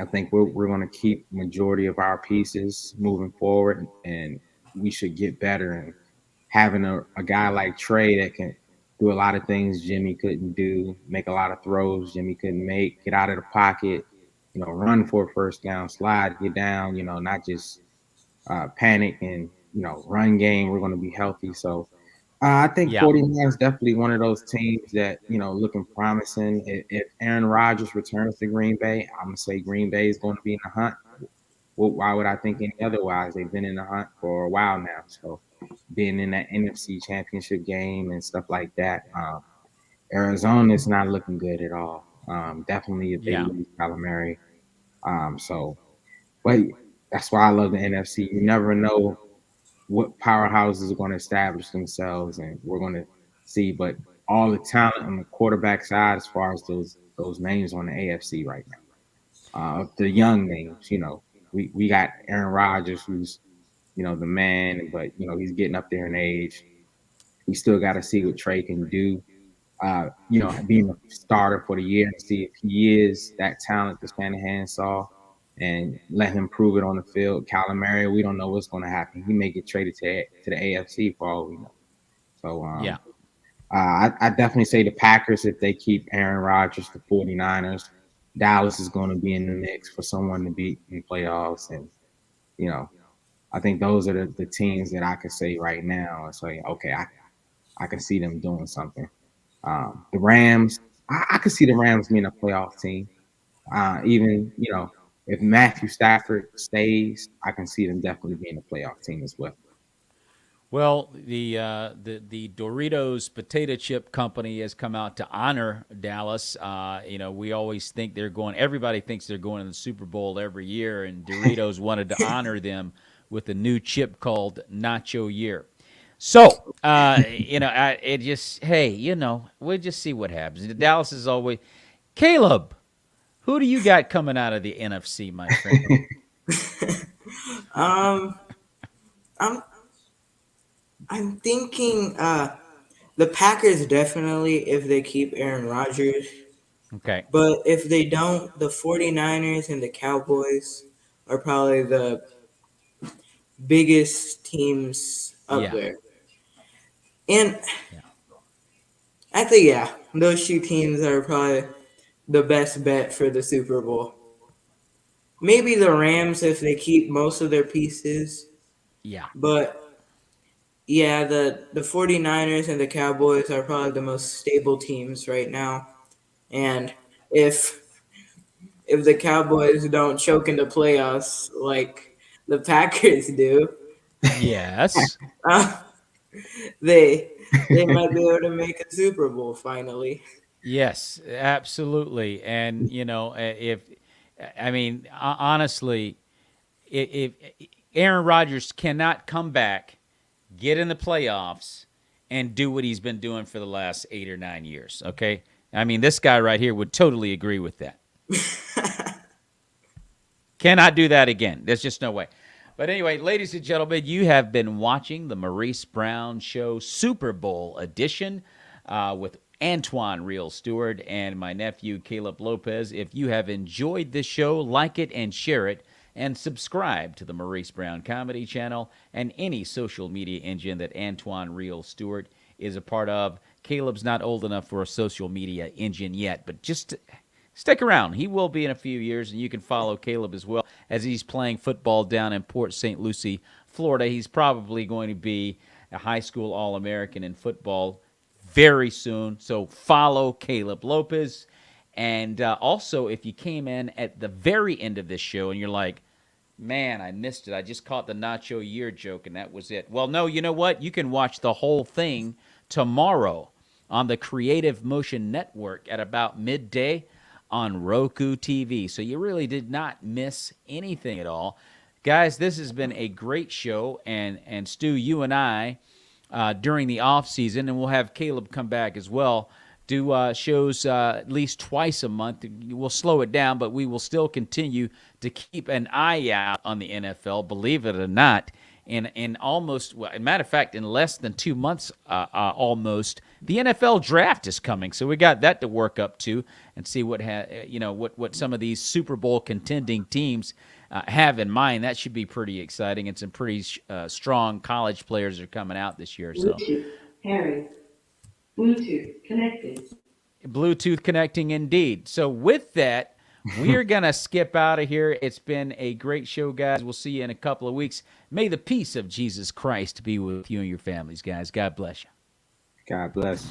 I think we're going to keep majority of our pieces moving forward, and we should get better. And having a guy like Trey that can do a lot of things Jimmy couldn't do, make a lot of throws Jimmy couldn't make, get out of the pocket, run for a first down, slide, get down, not just panic, and, run game. We're going to be healthy. So I think 49 is definitely one of those teams that, looking promising. If Aaron Rodgers returns to Green Bay, I'm going to say Green Bay is going to be in the hunt. Well, why would I think any otherwise? They've been in the hunt for a while now. So being in that NFC championship game and stuff like that, Arizona is not looking good at all. Definitely if they lose Kyler Murray. But that's why I love the NFC. You never know what powerhouses are going to establish themselves, and we're going to see. But all the talent on the quarterback side, as far as those names on the AFC right now, the young names, we got Aaron Rodgers, who's the man, but he's getting up there in age. We still got to see what Trey can do. Being a starter for the year and see if he is that talent that Shanahan saw. and let him prove it on the field. Kyler Murray, we don't know what's going to happen. He may get traded to the AFC for all we know. So Yeah. I definitely say the Packers if they keep Aaron Rodgers, the 49ers. Dallas is going to be in the mix for someone to beat in playoffs. And, you know, I think those are the teams that I could say right now and say, okay, I can see them doing something. The Rams, I could see the Rams being a playoff team. Even, you know, if Matthew Stafford stays, I can see them definitely being a playoff team as well. Well, the Doritos potato chip company has come out to honor Dallas. You know, we always think they're going. Everybody thinks they're going to the Super Bowl every year, and Doritos wanted to honor them with a new chip called Nacho Year. So, you know, it just hey, you know, we'll just see what happens. Dallas is always Caleb. Who do you got coming out of the NFC, my friend? I'm thinking the Packers definitely if they keep Aaron Rodgers. Okay. But if they don't, the 49ers and the Cowboys are probably the biggest teams up there. And I think, those two teams are probably the best bet for the Super Bowl. Maybe the Rams if they keep most of their pieces. Yeah. But yeah, the 49ers and the Cowboys are probably the most stable teams right now. And if the Cowboys don't choke in the playoffs like the Packers do, yes, they might be able to make a Super Bowl finally. Yes, absolutely. And you know, honestly, if Aaron Rodgers cannot come back, get in the playoffs, and do what he's been doing for the last 8 or 9 years, okay? I mean, this guy right here would totally agree with that. Cannot do that again. There's just no way. But anyway, ladies and gentlemen, you have been watching the Maurice Brown Show Super Bowl edition with Antoine Real Stewart and my nephew Caleb Lopez. If you have enjoyed this show, like it and share it, and subscribe to the Maurice Brown Comedy Channel and any social media engine that Antoine Real Stewart is a part of. Caleb's not old enough for a social media engine yet, but just stick around. He will be in a few years, and you can follow Caleb as well as he's playing football down in Port St. Lucie, Florida. He's probably going to be a high school All-American in football very soon. So follow Caleb Lopez. And also, if you came in at the very end of this show and you're like, man, I missed it. I just caught the Nacho Year joke, and that was it. Well, no, you know what? You can watch the whole thing tomorrow on the Creative Motion Network at about midday on Roku TV. So you really did not miss anything at all. Guys, this has been a great show, and Stu, you and I, during the off season, and we'll have Caleb come back as well, do shows at least twice a month. We'll slow it down, but we will still continue to keep an eye out on the NFL, believe it or not. In almost, well, as a matter of fact, in less than 2 months almost, the NFL draft is coming. So we got that to work up to and see what some of these Super Bowl contending teams have in mind. That should be pretty exciting, and some pretty strong college players are coming out this year. So, Harry, Bluetooth connected. Bluetooth connecting indeed. So with that, we are going to skip out of here. It's been a great show, guys. We'll see you in a couple of weeks. May the peace of Jesus Christ be with you and your families, guys. God bless you. God bless.